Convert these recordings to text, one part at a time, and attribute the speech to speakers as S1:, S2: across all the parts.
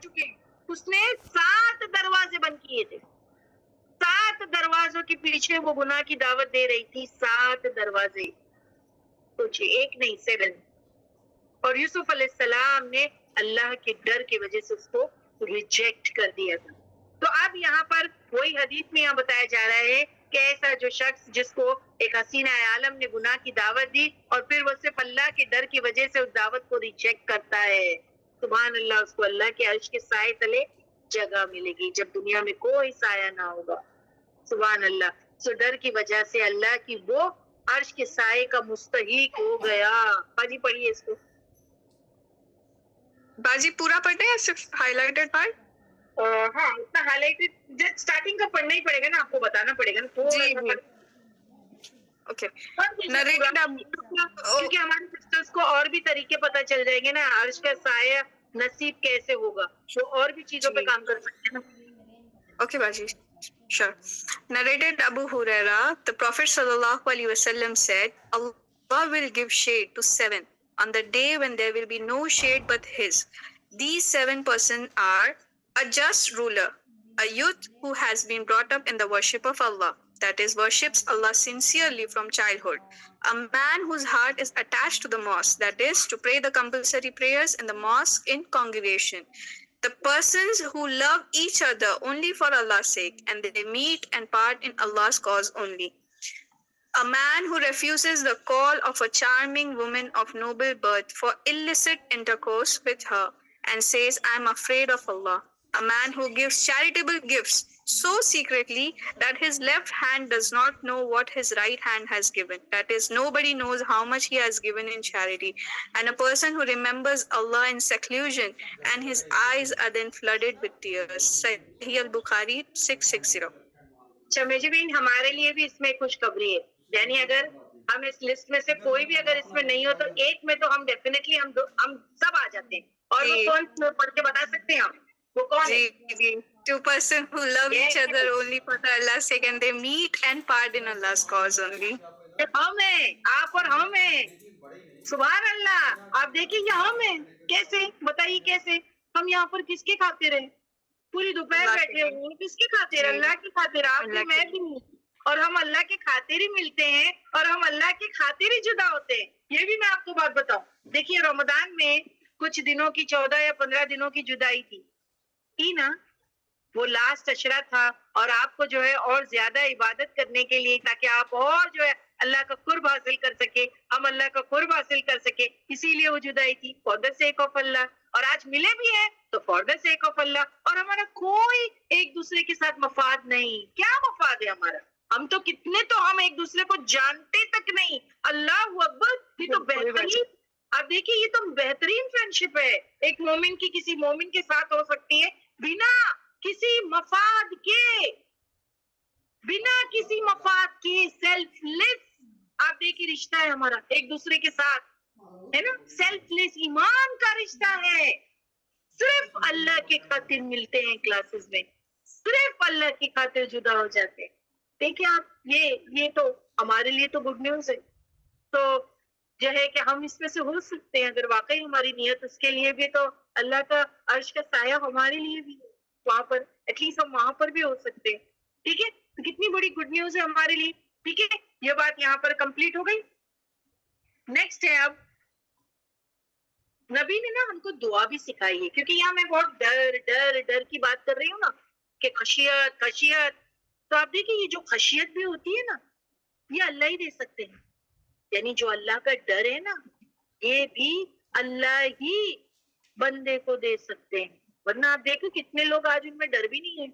S1: چکے ہیں. اس نے 7 دروازے بند کیے تھے. 7 دروازوں کے پیچھے وہ گناہ کی دعوت دے رہی تھی. 7 دروازے. سوچیے، ایک نہیں 7. اور یوسف علیہ السلام نے اللہ کے ڈر کی وجہ سے اس کو ریجیکٹ کر دیا تھا. تو اب یہاں پر وہی حدیث میں یہاں بتایا جا رہا ہے کہ ایسا جو شخص جس کو ایک حسینہ عالم نے گناہ کی دعوت دی اور پھر وہ صرف اللہ کے ڈر کی وجہ سے اس دعوت کو ریجیکٹ کرتا ہے، سبحان اللہ، اس کو اللہ کے عرش کے سائے تلے جگہ ملے گی جب دنیا میں کوئی سایہ نہ ہوگا. سبحان اللہ. سو ڈر کی وجہ سے اللہ کی وہ عرش کے سائے کا مستحق ہو گیا. باجی پڑھیے اس کو.
S2: باجی پورا پڑھنا ہے یا صرف ہائی لائٹڈ پارٹ؟
S1: ہاں، اتنا ہائی لائٹ اسٹارٹنگ کا پڑھنا ہی پڑے گا نا، آپ کو بتانا پڑے گا نا تھوڑا سا.
S2: اوکے.
S1: کیونکہ ہمارے سسٹرز کو اور بھی طریقے پتہ چل جائیں گے نا، عرش کا سایہ نصیب کیسے ہوگا، وہ اور بھی چیزوں پہ کام کر سکتے ہیں نا.
S2: Okay, Baji. Sure. Narrated Abu Huraira, the Prophet sallallahu alaihi wasallam said, Allah will give shade to 7 on the day when there will be no shade but His. These 7 persons are a just ruler, a youth who has been brought up in the worship of Allah, that is, worships Allah sincerely from childhood, a man whose heart is attached to the mosque, that is, to pray the compulsory prayers in the mosque in congregation. The persons who love each other only for Allah's sake, and they meet and part in Allah's cause only. A man who refuses the call of a charming woman of noble birth for illicit intercourse with her and says, I am afraid of Allah. A man who gives charitable gifts so secretly that his left hand does not know what his right hand has given. That is, nobody knows how much he has given in charity. And a person who remembers Allah in seclusion and his eyes are then flooded with tears. Sahih al-Bukhari 660.
S1: اچھا میجی بہن، ہمارے لیے بھی اس میں خوشخبری ہے. یعنی اگر ہم اس لسٹ میں سے کوئی بھی اگر اس میں نہیں ہو تو ایک میں تو ہم ڈیفینیٹلی ہم سب آ جاتے ہیں. اور وہ کون پڑھ کے بتا سکتے ہیں آپ وہ کون ہے؟
S2: 2 persons who love each other only for Allah's sake and they meet and part in Allah's cause only.
S1: ہم ہیں، آپ اور ہم ہیں. سبحان اللہ. آپ دیکھیں یہ ہم ہیں کیسے، بتائیے کیسے ہم یہاں پر کس کے خاطر ہیں؟ پوری دوپہر بیٹھے ہوئے کس کی خاطر؟ اللہ کی خاطر. آپ بھی میں بھی ہوں، اور ہم اللہ کے خاطر ہی ملتے ہیں اور ہم اللہ کی خاطر ہی جدا ہوتے ہیں. یہ بھی میں آپ کو بات بتاؤں. دیکھیے رمضان میں کچھ دنوں کی 14 یا 15 دنوں کی جدائی تھی نا، وہ لاسٹ اشرا تھا اور آپ کو جو ہے اور زیادہ عبادت کرنے کے لیے تاکہ آپ اور جو ہے اللہ کا قرب حاصل کر سکے، ہم اللہ کا قرب حاصل کر سکے، اسی لیے وہ جدائی تھی. فار دی سیک آف اللہ. اور آج ملے بھی ہیں تو فار دی سیک آف اللہ. اور ہمارا کوئی ایک دوسرے کے ساتھ مفاد نہیں. کیا مفاد ہے ہمارا؟ ہم تو کتنے تو ہم ایک دوسرے کو جانتے تک نہیں. اللہ اکبر. یہ تو بہترین، اب دیکھیے یہ تو بہترین فرینڈشپ ہے. ایک مومن کی کسی مومن کے ساتھ ہو سکتی ہے بنا کسی مفاد کے، بنا کسی مفاد کے، سیلف لیس. آپ دیکھیے رشتہ ہے ہمارا ایک دوسرے کے ساتھ، ہے نا، سیلف لیس ایمان کا رشتہ ہے. صرف اللہ کی خاطر ملتے ہیں کلاسز میں، صرف اللہ کی خاطر جدا ہو جاتے ہیں. دیکھیں آپ یہ تو ہمارے لیے تو گڈ نیوز ہے. تو جو ہے کہ ہم اس میں سے ہو سکتے ہیں اگر واقعی ہماری نیت اس کے لیے بھی، تو اللہ کا عرش کا سایہ ہمارے لیے بھی وہاں پر، ایٹ لیسٹ ہم وہاں پر بھی ہو سکتے ہیں. ٹھیک ہے، تو کتنی بڑی گڈ نیوز ہے ہمارے لیے. ٹھیک ہے، یہ بات یہاں پر کمپلیٹ ہو گئی. نیکسٹ ہے اب نبی نے نا ہم کو دعا بھی سکھائی ہے، کیونکہ یہاں میں بہت ڈر ڈر ڈر کی بات کر رہی ہوں نا کہ خشیت خشیت. تو آپ دیکھیں یہ جو خشیت بھی ہوتی ہے نا، یہ اللہ ہی دے سکتے ہیں. یعنی جو اللہ کا ڈر ہے نا، یہ بھی اللہ ہی بندے کو دے سکتے ہیں. ورنہ آپ دیکھو کتنے لوگ آج ان میں ڈر بھی نہیں ہے.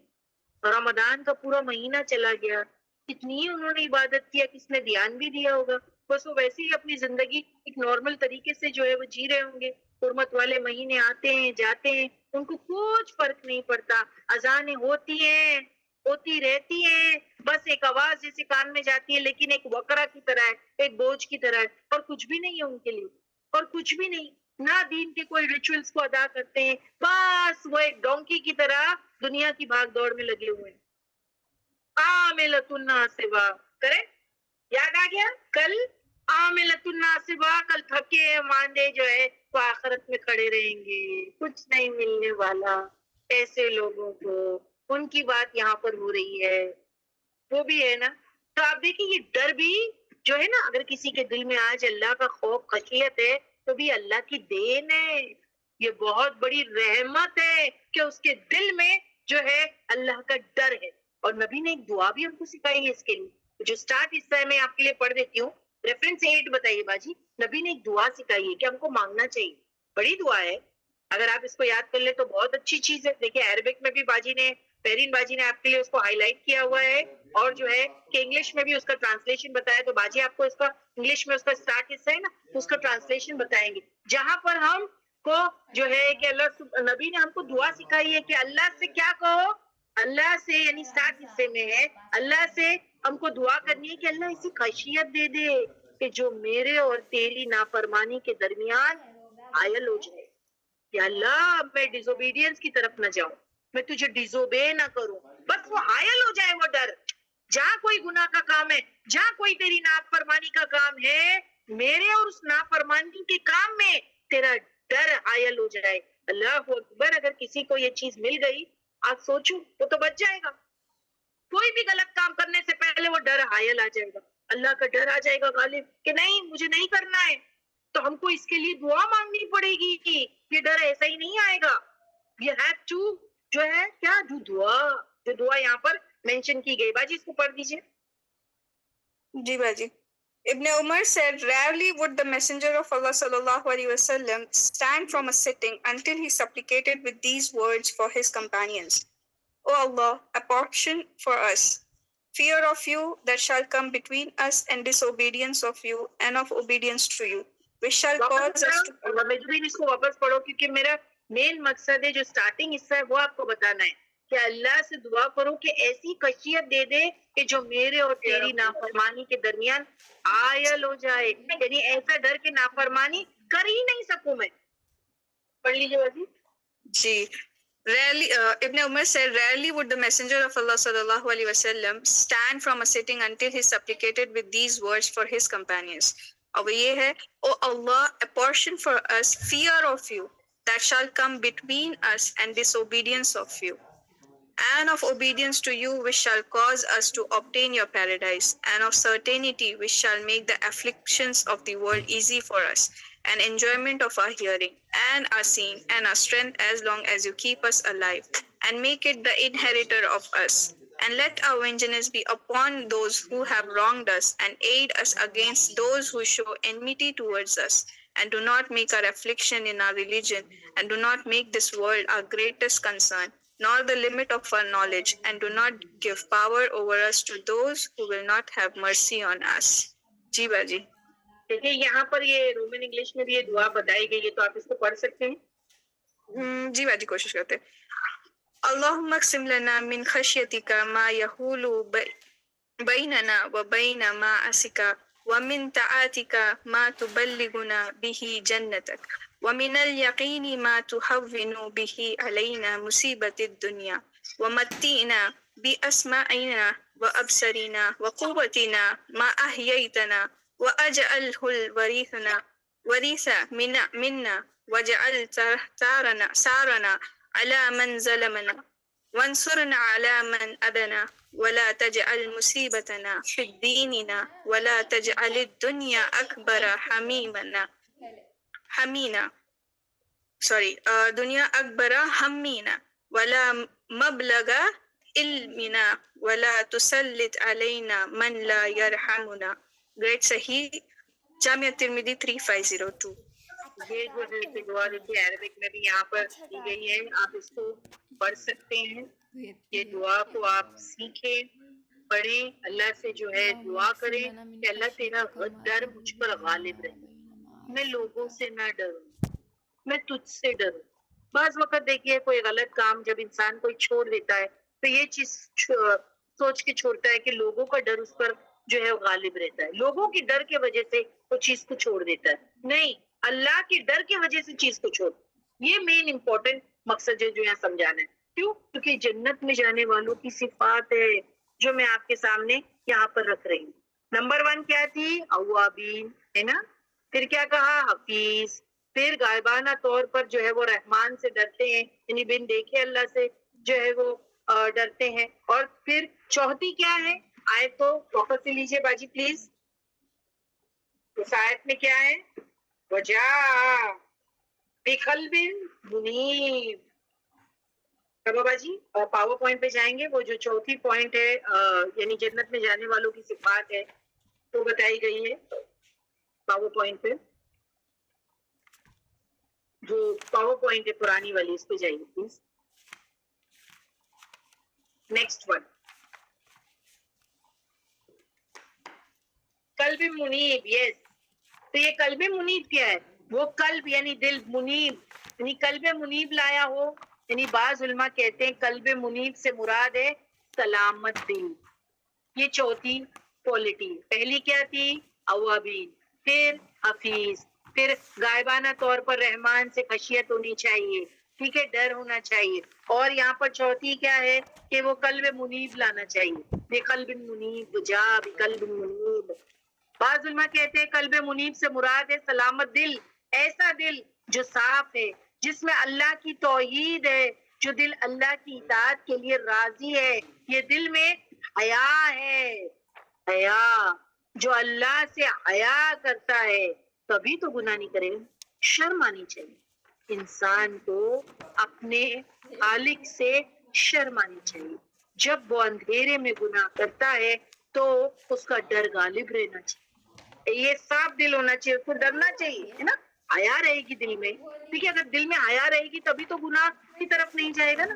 S1: رمضان کا پورا مہینہ چلا گیا، کتنی انہوں نے عبادت کیا، کس نے دھیان بھی دیا ہوگا، بس وہ ویسے ہی اپنی زندگی ایک نارمل طریقے سے جو ہے وہ جی رہے ہوں گے. حرمت والے مہینے آتے ہیں جاتے ہیں، ان کو کچھ فرق نہیں پڑتا. اذانیں ہوتی ہیں، ہوتی رہتی ہیں، بس ایک آواز جیسے کان میں جاتی ہے، لیکن ایک وقرہ کی طرح ہے، ایک بوجھ کی طرح ہے، اور کچھ بھی نہیں ہے ان کے لیے، اور کچھ بھی نہیں. نہ دین کے کوئی ریچولز کو ادا کرتے ہیں، بس وہ ایک ڈونکی کی طرح دنیا کی بھاگ دوڑ میں لگے ہوئے ہیں. عاملۃ ناصبہ کرے، یاد آ گیا کل عاملۃ ناصبہ، کل تھکے ماندے جو ہے تو آخرت میں کھڑے رہیں گے, کچھ نہیں ملنے والا. ایسے لوگوں کو ان کی بات یہاں پر ہو رہی ہے, وہ بھی ہے نا. تو آپ دیکھیں یہ ڈر بھی جو ہے نا, اگر کسی کے دل میں آج اللہ کا خوف خشیت ہے تو بھی اللہ کی دین ہے, یہ بہت بڑی رحمت ہے کہ اس کے دل میں جو ہے اللہ کا ڈر ہے. اور نبی نے ایک دعا بھی ہم کو سکھائی ہے اس کے لیے, جو سٹارٹ حصہ ہے میں آپ کے لیے پڑھ دیتی ہوں. ریفرنس 8 بتائیے باجی. نبی نے ایک دعا سکھائی ہے کہ ہم کو مانگنا چاہیے, بڑی دعا ہے, اگر آپ اس کو یاد کر لیں تو بہت اچھی چیز ہے. دیکھیے عربک میں بھی باجی نے, پہرین باجی نے آپ کے لیے اس کو ہائی لائٹ کیا ہوا ہے, اور جو ہے کہ انگلش میں بھی اس کا ٹرانسلیشن بتایا. تو باجی آپ کو اس کا انگلش میں اس کا اسٹارٹ حصہ ہے نا, اس کا ٹرانسلیشن بتائیں گے, جہاں پر ہم کو جو ہے کہ نبی نے ہم کو دعا سکھائی ہے کہ اللہ سے کیا کہو, اللہ سے, یعنی اسٹارٹ حصے میں ہے, اللہ سے ہم کو دعا کرنی ہے کہ اللہ ایسی خشیت دے دے کہ جو میرے اور تیری نافرمانی کے درمیان حائل ہو جائے. کہ اللہ میں ڈس اوبیڈینس کی طرف نہ جاؤں, میں تجھے ڈس اوبے نہ کروں, بس وہ حائل ہو جائے وہ ڈر. جہاں کوئی گناہ کا کام ہے, جہاں کوئی تیری نافرمانی کا کام ہے, میرے اور اس نافرمانی کے کام میں تیرا ڈر حائل ہو جائے. اللہ اکبر. اگر کسی کو یہ چیز مل گئی, آپ سوچو وہ تو بچ جائے گا. کوئی بھی غلط کام کرنے سے پہلے وہ ڈر حائل آ جائے گا, اللہ کا ڈر آ جائے گا غالب کہ نہیں مجھے نہیں کرنا ہے. تو ہم کو اس کے لیے دعا مانگنی پڑے گی, یہ ڈر ایسا ہی نہیں آئے گا. یہ ہیو ٹو جو ہے کیا, جو دعا یہاں پر مینشن کی گئی. باجی اس کو پڑھ دیجیے.
S2: جی باجی. Ibn Umar said, rarely would the Messenger of Allah sallallahu alaihi wasallam stand from a sitting until he supplicated with these words for his companions. O Allah, apportion for us fear of you that shall come between us and disobedience of you and of obedience to you, which shall cause us to...
S1: اس کو واپس پڑھو, کیونکہ میرا مین مقصد ہے جو starting حصہ ہے وہ آپ کو بتانا ہے کہ اللہ سے دعا کرو کہ ایسی خشیت دے دے کہ جو میرے اور تیری نافرمانی کے درمیان عائل ہو جائے, یعنی ایسا ڈر کہ نافرمانی کر ہی نہیں سکوں میں. پڑھ لیجیے باجی.
S2: جی. Rarely, Ibn Umar said, rarely would the Messenger of Allah sallallahu alaihi wasallam stand from a sitting until he supplicated with these words for his companions. اب یہ ہے, O Allah, apportion for us fear of you that shall come between us and disobedience of you, and of obedience to you which shall cause us to obtain your paradise, and of certainty which shall make the afflictions of the world easy for us, and enjoyment of our hearing and our seeing and our strength as long as you keep us alive, and make it the inheritor of us. And let our vengeance be upon those who have wronged us, and aid us against those who show enmity towards us. And do not make our affliction in our religion, and do not make this world our greatest concern, nor the limit of our knowledge, and do not give power over us to those who will not have mercy on us. جی باجی.
S1: دیکھیے یہاں پر یہ Roman English میں بھی یہ دعا بتائی گئی ہے, تو آپ اس کو پڑھ سکتے ہیں.
S2: جی باجی کوشش کرتے. اللہم اقسم لنا من خشیتک ما یحول بیننا وبین معاصیک ومن طاعتک ما تبلغنا به جنتک ومن الیقین ما تهون به علینا مصیبت الدنیا ومتعنا بأسماعنا وأبصارنا وقوتنا ما أحييتنا واجعله الورث منا واجعل ثارنا على من ظلمنا وانصرنا على من أذانا ولا تجعل مصيبتنا في ديننا ولا تجعل الدنيا أكبر دنیا أكبر همنا ولا مبلغ علمنا ولا تسلط علينا من لا يرحمنا. گریٹ صحیح جامعہ ترمذی 3502.
S1: یہ جو ہے دعا دیکھیے عربک میں بھی یہاں پر دی گئی ہے, آپ اس کو پڑھ سکتے ہیں. یہ دعا کو آپ سیکھیں, پڑھیں, اللہ سے جو ہے دعا کریں کہ اللہ تیرا ڈر مجھ پر غالب رہے, میں لوگوں سے نہ ڈروں, میں تجھ سے ڈروں. بعض وقت دیکھیے کوئی غلط کام جب انسان کوئی چھوڑ دیتا ہے تو یہ چیز سوچ کے چھوڑتا ہے کہ لوگوں کا ڈر اس پر جو ہے غالب رہتا ہے, لوگوں کی ڈر کی وجہ سے وہ چیز کو چھوڑ دیتا ہے. نہیں, اللہ کے ڈر کی وجہ سے چیز کو چھوڑ. یہ مین امپورٹنٹ مقصد ہے جو یہاں سمجھانا ہے. کیوں؟ کیونکہ جنت میں جانے والوں کی صفات ہے جو میں آپ کے سامنے یہاں پر رکھ رہی ہوں. نمبر 1 کیا تھی؟ اوابین, ہے نا. پھر کیا کہا؟ حفیظ. پھر غائبانہ طور پر جو ہے وہ رحمان سے ڈرتے ہیں، یعنی بن دیکھے اللہ سے جو ہے وہ ڈرتے ہیں. اور پھر چوتھی کیا ہے آیت کو واپس سے لیجیے باجی پلیز. اس آیت میں کیا ہے؟ وجاء بقلب منیب. بابا جی پاور پوائنٹ پہ جائیں گے. وہ جو چوتھی پوائنٹ ہے یعنی جنت میں جانے والوں کی صفات ہے وہ بتائی گئی ہے پاور پوائنٹ پہ. جو پاور پوائنٹ ہے پرانی والی اس پہ جائیے پلیز. نیکسٹ ون قلب منیب. یس تو یہ قلب منیب کیا ہے؟ وہ قلب یعنی دل، منیب یعنی قلب منیب لایا ہو. یعنی بعض علماء کہتے ہیں قلب منیب سے مراد ہے سلامت دل. یہ چوتھی کوالٹی. پہلی کیا تھی؟ اوابین، پھر حفیظ، پھر غائبانہ طور پر رحمان سے خشیت ہونی چاہیے، ٹھیک ہے، ڈر ہونا چاہیے. اور یہاں پر چوتھی کیا ہے کہ وہ قلب منیب لانا چاہیے. بقلب منیب جا بقلب منیب. بعض علماء کہتے ہیں قلب منیب سے مراد ہے سلامت دل، ایسا دل جو صاف ہے، جس میں اللہ کی توحید ہے، جو دل اللہ کی اطاعت کے لیے راضی ہے. یہ دل میں حیا ہے، حیا. جو اللہ سے حیا کرتا ہے کبھی تو گناہ نہیں کرے گا. شرم آنی چاہیے انسان کو، اپنے خالق سے شرم آنی چاہیے. جب وہ اندھیرے میں گناہ کرتا ہے تو اس کا ڈر غالب رہنا چاہیے. یہ صاف دل ہونا چاہیے، اس کو ڈرنا چاہیے، ہے نا. حیا رہے گی دل میں، ٹھیک ہے. اگر دل میں حیا رہے گی تبھی تو گناہ کی طرف نہیں جائے گا نا.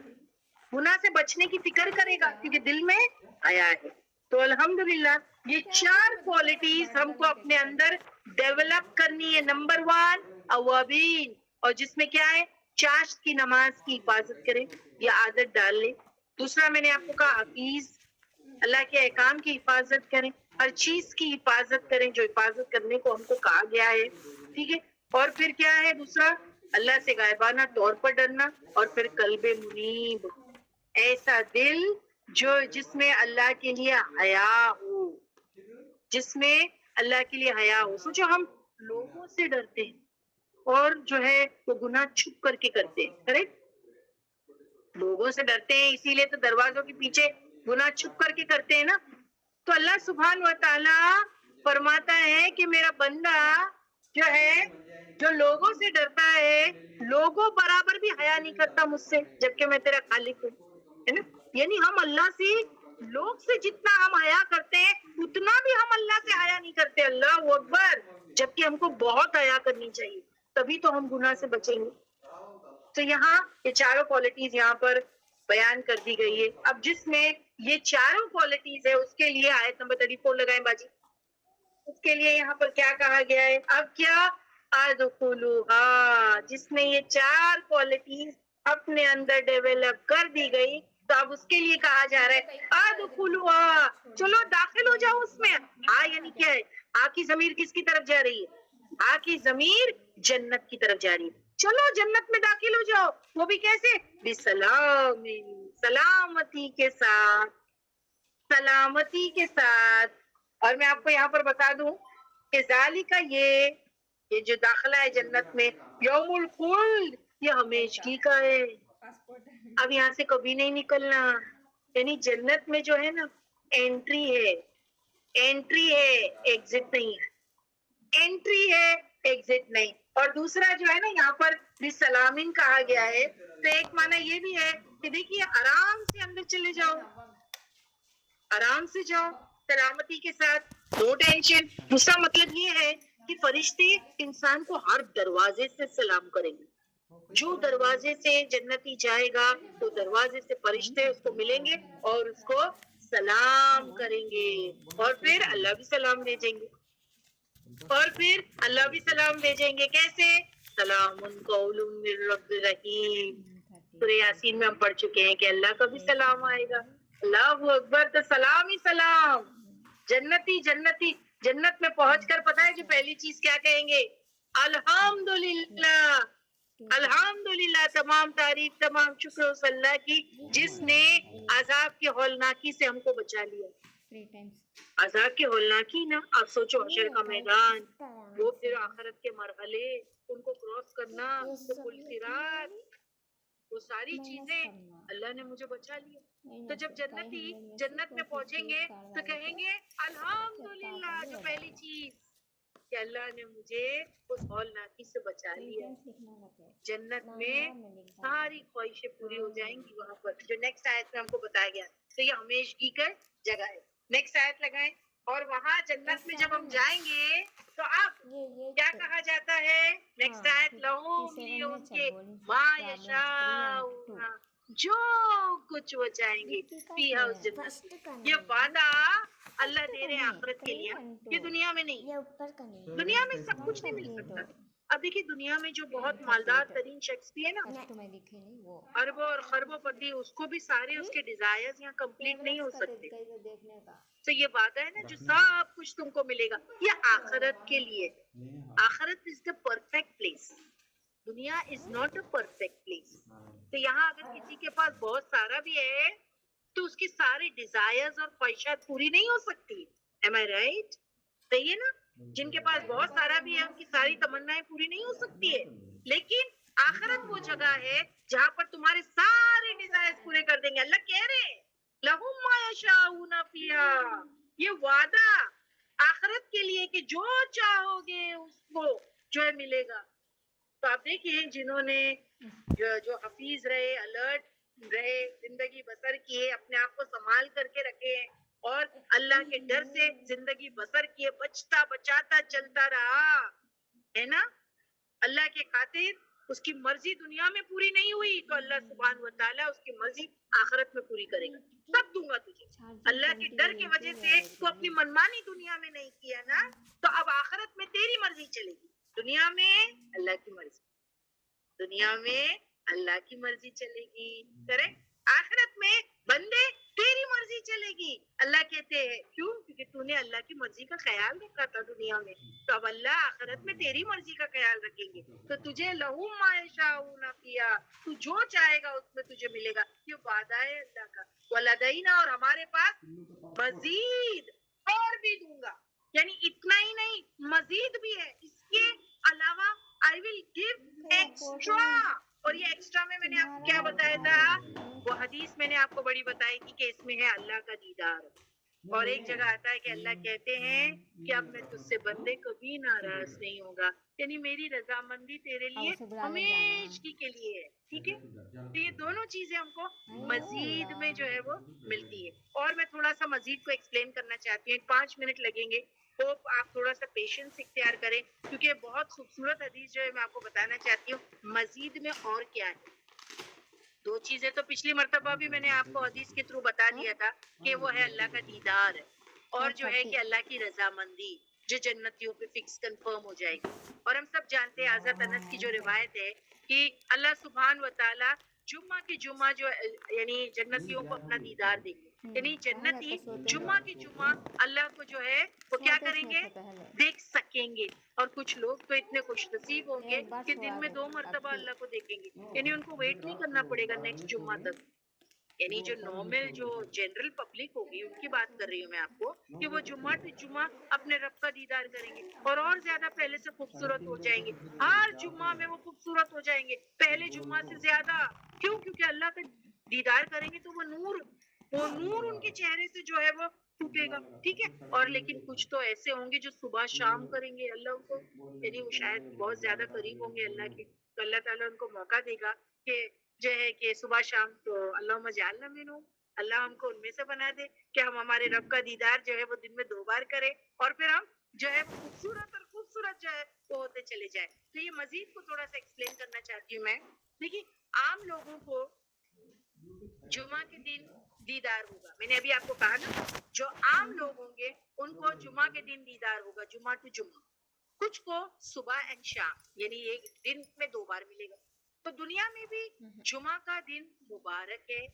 S1: گناہ سے بچنے کی فکر کرے گا کیونکہ دل میں حیا ہے. تو الحمدللہ یہ چار کوالٹیز ہم کو اپنے اندر ڈیولپ کرنی ہے. نمبر 1 اوابین، اور جس میں کیا ہے؟ چاشت کی نماز کی حفاظت کریں، یہ عادت ڈال لیں. دوسرا میں نے آپ کو کہا حفیظ، اللہ کے احکام کی حفاظت کریں، ہر چیز کی حفاظت کریں جو حفاظت کرنے کو ہم کو کہا گیا ہے، ٹھیک ہے. اور پھر کیا ہے دوسرا؟ اللہ سے غائبانہ طور پر ڈرنا. اور پھر قلب منیب، ایسا دل جس میں اللہ کے لیے حیا ہو، جس میں اللہ کے لیے حیا ہو. سوچو ہم لوگوں سے ڈرتے ہیں اور جو ہے وہ گناہ چھپ کر کے کرتے ہیں، کریکٹ. لوگوں سے ڈرتے ہیں اسی لیے تو دروازوں کے پیچھے گناہ چھپ کر کے کرتے ہیں نا. تو اللہ سبحانہ و تعالی فرماتا ہے کہ میرا بندہ جو ہے جو لوگوں سے ڈرتا ہے، لوگوں برابر بھی حیا نہیں کرتا مجھ سے جبکہ میں تیرا خالق ہوں، ہے نا. یعنی ہم اللہ سے، لوگ سے جتنا ہم حیا کرتے ہیں اتنا بھی ہم اللہ سے حیا نہیں کرتے. اللہ اکبر. جبکہ ہم کو بہت حیا کرنی چاہیے، تبھی تو ہم گناہ سے بچیں گے. تو یہاں یہ چاروں کوالٹیز یہاں پر بیان کر دی گئی ہے. اب جس میں یہ چاروں کوالٹیز ہے اس کے لیے آیت نمبر 34 لگائیں باجی. اس کے لیے یہاں پر کیا کہا گیا ہے؟ اب کیا؟ ادخلوہا، جس میں یہ چار کوالٹیز اپنے اندر ڈیولپ کر دی گئی تو اب اس کے لیے کہا جا رہا ہے ادخلوہا، چلو داخل ہو جاؤ اس میں. ہاں یعنی کیا ہے؟ ہاں کی ضمیر کس کی طرف جا رہی ہے؟ ہاں کی ضمیر جنت کی طرف جا رہی ہے. چلو جنت میں داخل ہو جاؤ. وہ بھی کیسے؟ بسلام، سلامتی کے ساتھ، سلامتی کے ساتھ. اور میں آپ کو یہاں پر بتا دوں کہ ذالک یہ جو داخلہ ہے جنت میں، یوم الخلد، یہ ہمیشگی کا ہے. اب یہاں سے کبھی نہیں نکلنا. یعنی جنت میں جو ہے نا انٹری ہے، انٹری ہے، ایگزٹ نہیں ہے. انٹری ہے، ایگزٹ نہیں. اور دوسرا جو ہے نا یہاں پر بھی سلامین کہا گیا ہے تو ایک معنی یہ بھی ہے کہ دیکھیے آرام سے اندر چلے جاؤ، آرام سے جاؤ سلامتی کے ساتھ، نو ٹینشن. دوسرا مطلب یہ ہے کہ فرشتے انسان کو ہر دروازے سے سلام کریں گے. جو دروازے سے جنتی جائے گا تو دروازے سے فرشتے اس کو ملیں گے اور اس کو سلام کریں گے. اور پھر اللہ بھی سلام بھیجیں گے، اور پھر اللہ بھی سلام بھیجیں گے. کیسے؟ سلام قول من رب رحیم. سورہ یاسین میں ہم پڑھ چکے ہیں کہ اللہ کا بھی سلام آئے گا. اللہ اکبر. تو سلام ہی سلام. جنتی جنت میں پہنچ کر پتہ ہے جو پہلی چیز کیا کہیں گے؟ الحمدللہ، الحمدللہ. تمام تعریف، تمام شکر اس اللہ کی جس نے عذاب کی ہولناکی سے ہم کو بچا لیا.
S3: 3 times.
S1: عذاب کے ہولناکی نا. آپ سوچو حشر کا میدان, وہ پھر آخرت کے مرحلے, ان کو کراس کرنا, وہ پل صراط, وہ ساری چیزیں اللہ نے مجھے بچا لیا. تو جب جنتی جنت میں پہنچیں گے تو کہیں گے الحمدللہ, جو پہلی چیز کہ اللہ نے مجھے اس ہولناکی سے بچا لیا. جنت میں ساری خواہشیں پوری ہو جائیں گی وہاں پر, جو نیکسٹ آیت میں ہم کو بتایا گیا. تو یہ ہمیشگی کا جگہ ہے. نیکسٹ آیت لگائیں. اور وہاں جنت میں جب ہم جائیں گے تو اب کیا کہا جاتا ہے؟ نیکسٹ آیت, لہم لیے ان کے ما یشاؤون, جو کچھ وہ چاہیں گے فیہا اس جنت میں. یہ وعدہ اللہ دے رہے آخرت کے لیے, یہ دنیا میں نہیں. دنیا میں سب کچھ نہیں مل سکتا. اب دیکھیے دنیا میں جو بہت مالدار ترین شخص بھی ہے نا, اربوں اور خربوں پتی, اس کو بھی سارے اس کے ڈیزائرز یہاں کمپلیٹ نہیں ہو سکتے. تو یہ وعدہ ہے نا جو سب کچھ تم کو ملے گا, یہ آخرت کے لیے. آخرت از دا پرفیکٹ پلیس. دنیا is not a perfect place. تو یہاں اگر کسی کے پاس بہت سارا بھی ہے تو اس کی ساری ڈیزائرز اور خواہشات پوری نہیں ہو سکتی. Am I right؟ صحیح ہے نا. جن کے پاس بہت سارا بھی ہے ان کی ساری تمنائیں پوری نہیں ہو سکتی ہے. لیکن آخرت وہ جگہ ہے جہاں پر تمہارے سارے ڈیزائرز پورے کر دیں گے. اللہ کہہ رہے ہیں لہم ما یشاؤون فیہا, یہ وعدہ آخرت کے لیے کہ جو چاہو گے اس کو جو ہے ملے گا. تو آپ دیکھیں جنہوں نے جو حفیظ رہے, الرٹ رہے, زندگی بسر کیے, اپنے آپ کو سنبھال کر کے رکھے اور اللہ کے ڈر سے زندگی بسر کیے, بچتا بچاتا چلتا رہا ہے نا. اللہ کے خاطر اس کی مرضی دنیا میں پوری نہیں ہوئی تو اللہ سبحانہ و تعالیٰ اس کی مرضی آخرت میں پوری کرے گا. سب دوں گا تجھے. اللہ کے ڈر کی وجہ سے تو اپنی منمانی دنیا میں نہیں کیا نا, تو اب آخرت میں تیری مرضی چلے گی. دنیا میں اللہ کی مرضی, دنیا میں اللہ کی مرضی چلے گی. کریکٹ. آخرت میں بندے تیری مرضی چلے گی. اللہ کہتے ہیں کیوں؟ کیونکہ تو نے اللہ کی مرضی کا خیال رکھا تھا دنیا میں, تو اب اللہ آخرت میں تیری مرضی کا خیال رکھیں گے. تو تجھے لہم ما یشاؤون فیہا, تو جو چاہے گا اس میں تجھے ملے گا. یہ وعدہ ہے اللہ کا. ولدینا, اور ہمارے پاس مزید اور بھی دوں گا, یعنی اتنا ہی نہیں مزید بھی ہے. اس کے علاوہ I will give extra. اور یہ ایکسٹرا میں نے آپ کو کیا بتایا تھا؟ وہ حدیث میں نے آپ کو بڑی بتائی تھی کہ اس میں ہے اللہ کا دیدار. اور ایک جگہ آتا ہے کہ اللہ کہتے ہیں کہ اب میں تجھ سے بندے کبھی ناراض نہیں ہوگا, یعنی میری رضامندی تیرے لیے ہمیشہ کے لیے ہے. ٹھیک ہے. تو یہ دونوں چیزیں ہم کو مزید میں جو ہے وہ ملتی ہے. اور میں تھوڑا سا مزید کو ایکسپلین کرنا چاہتی ہوں, 5 منٹ لگیں گے. ہوپ آپ تھوڑا سا پیشنس اختیار کریں کیونکہ بہت خوبصورت حدیث جو ہے میں آپ کو بتانا چاہتی ہوں. مزید میں اور کیا ہے؟ 2 چیزیں تو پچھلی مرتبہ بھی میں نے آپ کو حدیث کے تھرو بتا دیا تھا کہ وہ ہے اللہ کا دیدار اور جو ہے کہ اللہ کی رضامندی جو جنتیوں پہ فکس کنفرم ہو جائے گی. اور ہم سب جانتے ہیں حضرت انس کی جو روایت ہے کہ اللہ سبحان و تعالیٰ جمعہ کے جمعہ جو یعنی جنتیوں کو اپنا دیدار دیں گے. یعنی جنتی جمعہ کے جمعہ اللہ کو جو ہے وہ کیا کریں گے؟ دیکھ سکیں گے. اور کچھ لوگ تو اتنے خوش نصیب ہوں گے کہ دن میں 2 مرتبہ اللہ کو دیکھیں گے, یعنی ان کو ویٹ نہیں کرنا پڑے گا نیکسٹ جمعہ تک. یعنی جو نارمل جو جنرل پبلک ہوگی ان کی بات کر رہی ہوں میں آپ کو کہ وہ جمعہ ٹو جمعہ اپنے رب کا دیدار کریں گے اور زیادہ پہلے سے خوبصورت ہو جائیں گے. ہر جمعہ میں وہ خوبصورت ہو جائیں گے پہلے جمعہ سے زیادہ. کیوں؟ کیونکہ اللہ کا دیدار کریں گے تو وہ نور ان کے چہرے سے جو ہے وہ ٹوٹے گا. ٹھیک ہے. اور لیکن کچھ تو ایسے ہوں گے جو صبح شام کریں گے اللہ کو, یعنی وہ شاید بہت زیادہ قریب ہوں گے اللہ کے, تو اللہ تعالیٰ ان کو موقع دے گا کہ جو ہے کہ صبح شام تو اللہم اجعلنا منہم, اللہ ہم کو ان میں سے بنا دے کہ ہم ہمارے رب کا دیدار جو ہے وہ دن میں 2 بار کریں اور پھر ہم جو ہے خوبصورت جو ہے وہ ہوتے چلے جائے. تو یہ مزید کو تھوڑا سا ایکسپلین کرنا چاہتی ہوں میں. دیکھیے عام لوگوں کو جمعہ کے دن دیدار ہوگا, میں نے ابھی آپ کو کہا نا جو عام لوگ ہوں گے ان کو جمعہ کے دن دیدار ہوگا, جمعہ ٹو جمعہ. کچھ کو صبح اینڈ شام یعنی ایک دن میں 2 بار ملے گا. تو دنیا میں بھی جمعہ کا دن مبارک ہے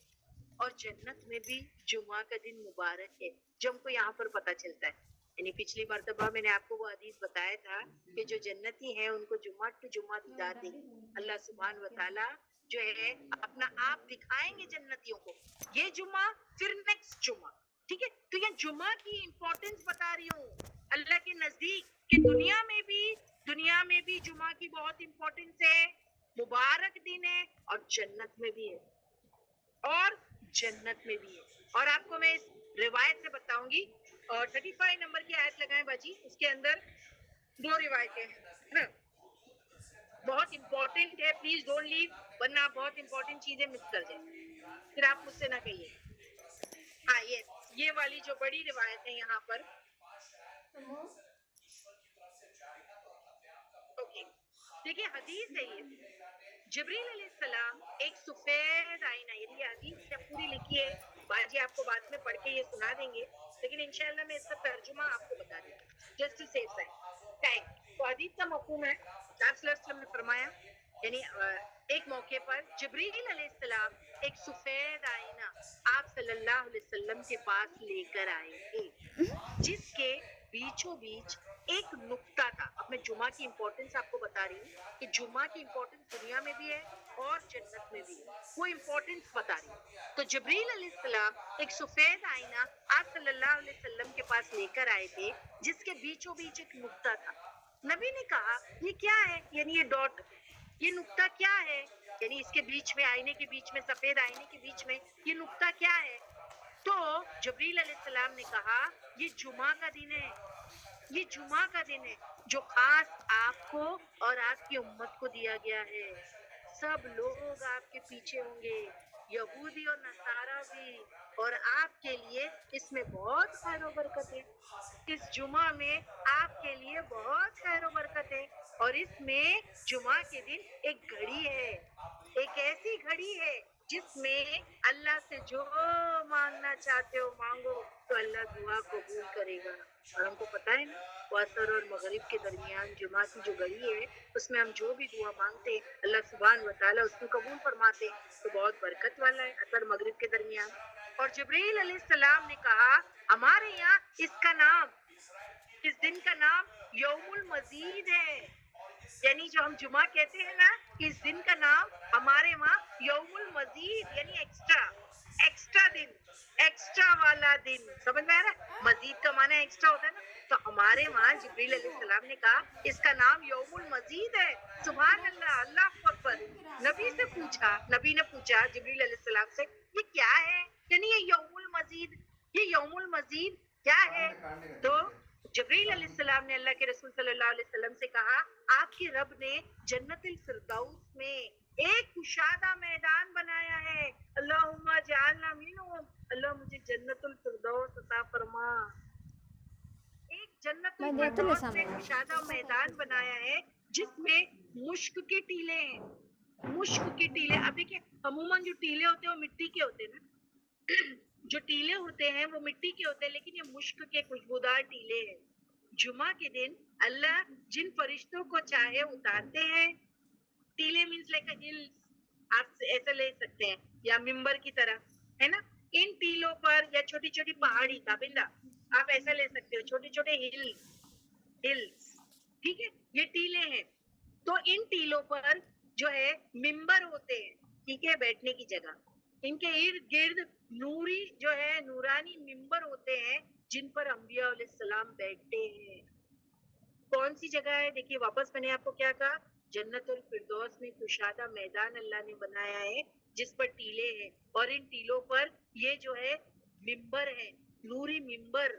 S1: اور جنت میں بھی جمعہ کا دن مبارک ہے جو ہم کو یہاں پر پتہ چلتا ہے. یعنی پچھلی مرتبہ میں نے آپ کو وہ حدیث بتایا تھا کہ جو جنتی ہیں ان کو جمعہ ٹو جمعہ دیدار دیں گے. اللہ سبحانہ و تعالیٰ جو ہے اپنا آپ دکھائیں گے جنتیوں کو, یہ جمعہ پھر نیکسٹ جمعہ. ٹھیک ہے. تو یہ جمعہ کی امپورٹنس بتا رہی ہوں اللہ کے نزدیک کہ دنیا میں بھی جمعہ کی بہت امپورٹنس ہے, مبارک دن ہے, اور جنت میں بھی ہے, اور آپ کو میں اس روایت سے بتاؤں گی. اور 35 نمبر کی آیت لگائیں باجی, اس کے اندر 2 روایتیں ہیں نا, بہت امپورٹنٹ ہے, پلیز ڈونٹ لیو, ورنہ آپ بہت امپورٹنٹ چیزیں مس کر جائیں, پھر آپ مجھ سے نہ کہیے. ہاں یہ والی جو بڑی روایت ہے یہاں پر, اوکے دیکھیے حدیث ہے یہ, جبریل علیہ السلام ایک سفید آئینہ, یہ حدیث جب پوری لکھی ہے باجی آپ کو بعد میں پڑھ کے یہ سنا دیں گے, لیکن انشاءاللہ میں اس کا ترجمہ آپ کو بتا دوں گی جسٹ ٹو سیو ٹائم. تو حدیث کا مفہوم ہے, آپ صلی اللہ علیہ وسلم نے فرمایا, یعنی ایک موقع پر جبریل علیہ السلام ایک سفید آئینہ آپ صلی اللہ علیہ وسلم کے پاس لے کر آئے تھے, جس کے بیچوں بیچ ایک نقطہ تھا. اب میں جمعہ کی امپورٹنس آپ کو بتا رہی ہوں کہ جمعہ کی امپورٹنس دنیا میں بھی ہے اور جنت میں بھی ہے, وہ امپورٹنس بتا رہی ہوں. تو جبریل علیہ السلام ایک سفید آئینہ آپ صلی اللہ علیہ وسلم کے پاس لے کر آئے تھے, جس کے بیچوں بیچ ایک نقطہ تھا. نبی نے کہا یہ کیا ہے, یعنی یہ ڈاٹ, یہ نقطہ کیا ہے, یعنی اس کے بیچ میں, آئینے کے بیچ میں, سفید آئینے کے بیچ میں یہ نقطہ کیا ہے. تو جبریل علیہ السلام نے کہا یہ جمعہ کا دن ہے, یہ جمعہ کا دن ہے جو خاص آپ کو اور آپ کی امت کو دیا گیا ہے. سب لوگ آپ کے پیچھے ہوں گے, یہودی اور نصارہ بھی, اور آپ کے لیے اس میں بہت خیر و برکت ہے. اس جمعہ میں آپ کے لیے بہت خیر و برکت ہے, اور اس میں جمعہ کے دن ایک گھڑی ہے, ایک ایسی گھڑی ہے جس میں اللہ سے جو مانگنا چاہتے ہو مانگو تو اللہ دعا قبول کرے گا. اور ہم کو پتا ہے نا, عصر اور مغرب کے درمیان جمعہ کی جو گھڑی ہے, اس میں ہم جو بھی دعا مانگتے ہیں اللہ سبحانہ و تعالیٰ اس کو قبول فرماتے ہیں, تو بہت برکت والا ہے عصر مغرب کے درمیان. اور جبریل علیہ السلام نے کہا ہمارے یہاں اس کا نام, اس دن کا نام یوم المزید ہے, یعنی جو ہم جمعہ کہتے ہیں نا, اس دن کا نام ہمارے وہاں یوم المزید, یعنی ایکسٹرا دن, ایکسٹرا والا دن. سمجھ میں آ رہا ہے, مزید کا معنی ایکسٹرا ہوتا ہے نا, تو ہمارے وہاں جبریل علیہ السلام نے کہا اس کا نام یوم المزید ہے. سبحان اللہ, اللہ اکبر. نبی نے پوچھا جبریل علیہ السلام سے یہ کیا ہے, یعنی یہ یوم المزید کیا ہے. تو جبریل علیہ السلام نے اللہ کے رسول صلی اللہ علیہ وسلم سے کہا آپ کے رب نے جنت الفردوس میں ایک کشادہ میدان بنایا ہے, اللہم اجعلنا منہم, اللہ مجھے جنت الفردوس عطا فرما. ایک جنت الفردوس میں کشادہ میدان بنایا ہے جس میں مشک کے ٹیلے ہیں, مشک کے ٹیلے. اب دیکھیں عموماً جو ٹیلے ہوتے ہیں وہ مٹی کے ہوتے ہیں نا, جو ٹیلے ہوتے ہیں وہ مٹی کے ہوتے ہیں, لیکن یہ مشک کے خوشبودار ٹیلے ہیں. جمعہ کے دن اللہ جن فرشتوں کو چاہے اتارتے ہیں, ٹیلے مینس لائک ہلز, آپ ایسا لے سکتے ہیں, یا ممبر کی طرح ہے نا, ان ٹیلوں پر, یا چھوٹی چھوٹی پہاڑی تابندہ آپ ایسا لے سکتے ہو, چھوٹے چھوٹے ہلز, ٹھیک ہے, یہ ٹیلے ہیں. تو ان ٹیلوں پر جو ہے ممبر ہوتے ہیں, ٹھیک ہے, بیٹھنے کی جگہ. ان کے ارد گرد نورانی ممبر ہوتے ہیں جن پر انبیاء علیہ السلام بیٹھتے ہیں. کون سی جگہ ہے, دیکھیے واپس میں نے آپ کو کیا کہا, جنت الفردوس میں کشادہ میدان اللہ نے بنایا ہے جس پر ٹیلے ہیں, اور ان ٹیلوں پر یہ جو ہے ممبر ہے, نوری ممبر,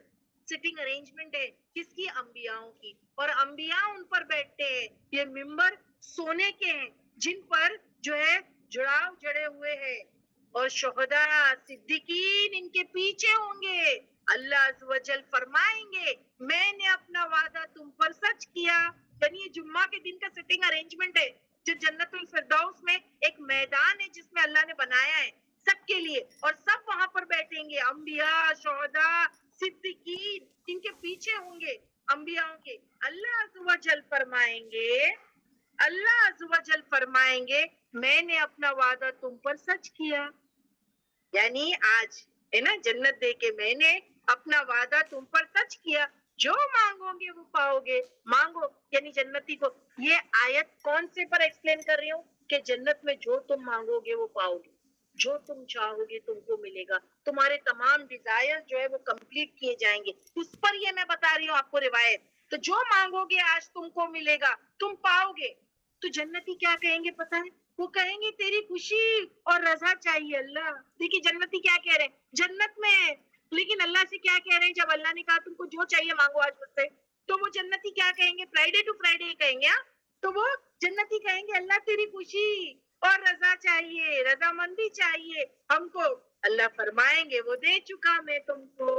S1: سٹنگ ارینجمنٹ ہے کس کی, انبیاءوں کی, اور انبیاء ان پر بیٹھتے ہیں. یہ ممبر سونے کے ہیں جن پر جو ہے جڑاؤ جڑے ہوئے ہیں, اور شہداء صدیقین ان کے پیچھے ہوں گے. اللہ عز و جل فرمائیں گے میں نے اپنا وعدہ تم پر سچ کیا. یعنی یہ جمعہ کے دن کا سٹنگ ارینجمنٹ ہے جو جنت الفردوس میں ایک میدان ہے جس میں اللہ نے بنایا ہے سب کے لیے, اور سب وہاں پر بیٹھیں گے, انبیاء, شہداء, صدیقین ان کے پیچھے ہوں گے انبیاءوں کے. اللہ عز و جل فرمائیں گے میں نے اپنا وعدہ تم پر سچ کیا. یعنی آج ہے نا جنت دے کے میں نے اپنا وعدہ تم پر سچ کیا, جو مانگو گے وہ پاؤ گے, مانگو یعنی جنتی کو. یہ آیت کون سے پر ایکسپلین کر رہی ہوں کہ جنت میں جو تم مانگو گے وہ پاؤ گے. جو تم چاہو گے تم کو ملے گا, تمہارے تمام ڈیزائر جو ہے وہ کمپلیٹ کیے جائیں گے. اس پر یہ میں بتا رہی ہوں آپ کو روایت. تو جو مانگو گے آج تم کو ملے گا, تم پاؤ گے. تو جنتی کیا کہیں گے پتہ ہے؟ وہ کہیں گے تیری خوشی اور رضا چاہیے اللہ. دیکھیے جنتی کیا کہہ رہے ہیں, جنت میں ہے, لیکن اللہ سے کیا کہہ رہے ہیں؟ جب اللہ نے کہا تم کو جو چاہیے مانگو آج مجھ سے, تو وہ جنتی کیا کہیں گے؟ فرائیڈے ٹو فرائیڈے کہیں گے. تو وہ جنتی کہیں گے اللہ تیری خوشی اور رضا چاہیے, رضامندی چاہیے ہم کو. اللہ فرمائیں گے وہ دے چکا میں تم کو,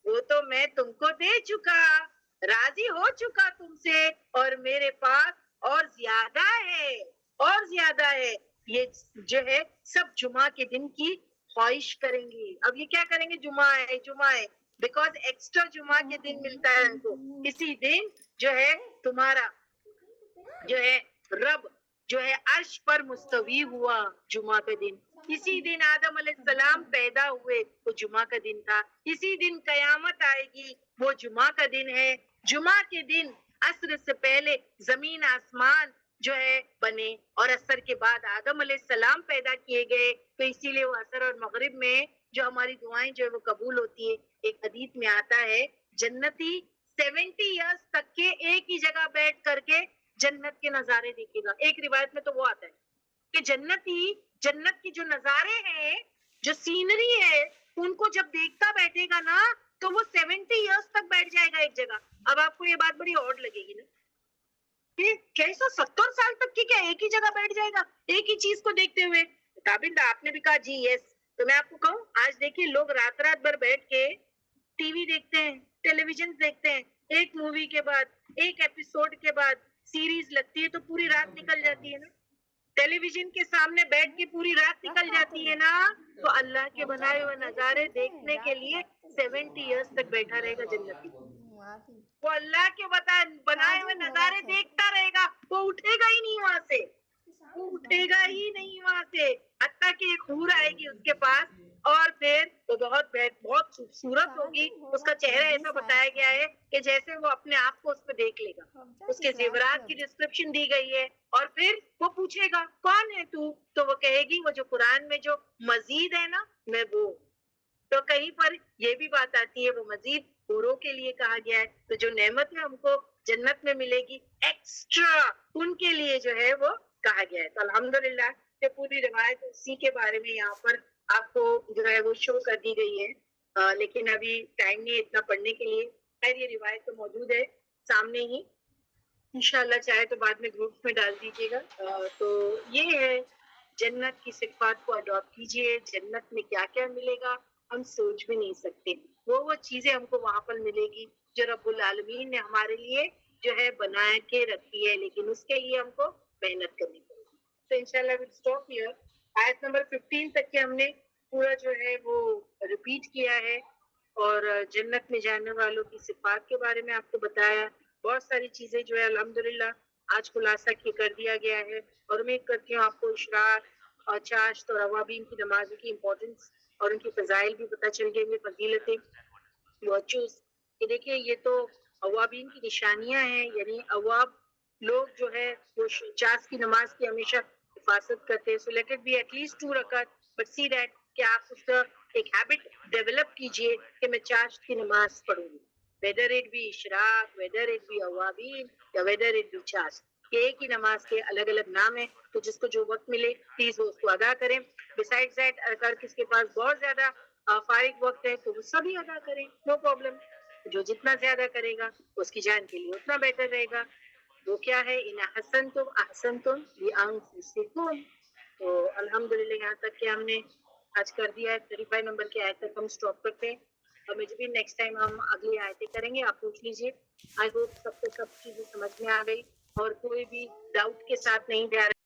S1: وہ تو میں تم کو دے چکا, راضی ہو چکا تم سے, اور میرے پاس اور زیادہ ہے, اور زیادہ ہے. یہ جو ہے سب جمعہ کے دن کی خواہش کریں گے. اب یہ کیا کریں گے؟ جمعہ ہے, جمعہ ہے, بیکاز ایکسٹرا جمعہ کے دن ملتا ہے ان کو. اسی دن جو ہے تمہارا جو ہے رب جو ہے عرش پر مستوی ہوا, جمعہ کا دن. اسی دن آدم علیہ السلام پیدا ہوئے, وہ جمعہ کا دن تھا. اسی دن قیامت آئے گی, وہ جمعہ کا دن ہے. جمعہ کے دن عصر سے پہلے زمین آسمان جو ہے بنے, اور عصر کے بعد آدم علیہ السلام پیدا کیے گئے. تو اسی لیے وہ عصر اور مغرب میں جو ہماری دعائیں جو ہے وہ قبول ہوتی ہے. ایک حدیث میں آتا ہے جنتی 70 ایئرس تک کے ایک ہی جگہ بیٹھ کر کے جنت کے نظارے دیکھے گا. ایک روایت میں تو وہ آتا ہے کہ جنتی جنت کے جو نظارے ہیں, جو سینری ہے, ان کو جب دیکھتا بیٹھے گا نا تو وہ 70 ایئرس تک بیٹھ جائے گا ایک جگہ. اب آپ کو یہ بات بڑی آڈ لگے گی نا کہ 670 سال تک کی کیا ایک ہی جگہ بیٹھ جائے گا ایک ہی چیز کو دیکھتے ہوئے. تابندہ آپ نے بھی کہا جی یس. تو میں آپ کو کہوں, آج دیکھیے لوگ رات رات بھر بیٹھ کے ٹی وی دیکھتے ہیں, ٹیلی ویژن دیکھتے ہیں, ایک مووی کے بعد ایک ایپیسوڈ کے بعد سیریز لگتی ہے تو پوری رات نکل جاتی ہے نا. ٹیلی ویژن کے سامنے بیٹھ کے پوری رات نکل جاتی ہے نا. تو اللہ کے بنائے ہوئے نظارے دیکھنے کے لیے 70 ایئرس تک بیٹھا رہے گا جنتی. وہ اللہ کے بنائے ہوئے نظارے دیکھتا رہے گا, وہ اٹھے گا ہی نہیں وہاں سے, وہ اٹھے گا ہی نہیں وہاں سے, حتیٰ کہ ایک حور آئے گی اس کے پاس, اور پھر وہ بہت خوبصورت ہوگی. اس کا چہرہ ایسا بتایا گیا ہے کہ جیسے وہ اپنے آپ کو اس پہ دیکھ لے گا. اس کے زیورات کی ڈسکرپشن دی گئی ہے. اور پھر وہ پوچھے گا کون ہے تو وہ کہے گی وہ جو قرآن میں جو مزید ہے نا میں وہ. تو کہیں پر یہ بھی بات آتی ہے وہ مزید حوروں کے لیے کہا گیا ہے. تو جو نعمت ہے ہم کو جنت میں ملے گی ایکسٹرا, ان کے لیے جو ہے وہ کہا گیا ہے. تو الحمدللہ کہ پوری روایت اسی کے بارے میں یہاں پر آپ کو جو ہے وہ شو کر دی گئی ہے. لیکن ابھی ٹائم نہیں اتنا پڑھنے کے لیے. خیر یہ روایت تو موجود ہے سامنے ہی, انشاءاللہ چاہے تو بعد میں گروپ میں ڈال دیجیے گا. تو یہ ہے جنت کی صفات کو اڈاپٹ کیجیے. جنت میں کیا کیا ملے گا ہم سوچ بھی نہیں سکتے. وہ چیزیں ہم کو وہاں پر ملے گی جو رب العالمین نے ہمارے لیے جو ہے بنا کے رکھی ہے, لیکن اس کے لیے ہم کو محنت کرنی پڑے گی. تو انشاءاللہ we'll stop here. آیت نمبر 15 تک کے ہم نے پورا جو ہے وہ ریپیٹ کیا ہے, اور جنت میں جانے والوں کی صفات کے بارے میں آپ کو بتایا. بہت ساری چیزیں جو ہے الحمدللہ آج خلاصہ کر دیا گیا ہے, اور امید کرتی ہوں آپ کو اشراق اور چاشت اور اوابین کی نمازوں کی امپورٹنس اور ان کی فضائل بھی پتہ چل گئی, فضیلتیں ورچوز. کہ دیکھیے یہ تو اوابین کی نشانیاں ہیں, یعنی اواب لوگ جو ہے وہ چاشت کی نماز کی ہمیشہ حفاظت کرتے ہیں. So let it be at least 2 رکعت, بٹ سی دیٹ کہ آپ اس کا ایک ہیبٹ ڈیولپ کیجئے کہ میں چاشت کی نماز پڑھوں گی, whether it be اشراق, whether it be اوابین, یا whether it be چاشت. کہ ایک ہی نماز کے الگ الگ نام ہیں, تو جس کو جو وقت ملے پلیز وہ اس کو ادا کریں. بسائڈ دیٹ اگر کس کے پاس بہت زیادہ فارغ وقت ہے تو وہ سبھی ادا کریں, نو پرابلم. جو جتنا زیادہ کرے گا اس کی جان کے لیے اتنا بہتر رہے گا. وہ کیا ہے, ان احسنتم احسنتم لانفسکم. تو الحمدللہ یہاں تک کہ ہم نے آج کر دیا ہے. 35 نمبر کی آیت تک ہم سٹاپ کرتے ہیں, اور مجھے بھی نیکسٹ ٹائم ہم اگلی آیتیں کریں گے. آپ پوچھ لیجیے. آئی ہوپ سب کو سب چیزیں سمجھ میں آ گئی, اور کوئی بھی ڈاؤٹ کے ساتھ نہیں جا رہا.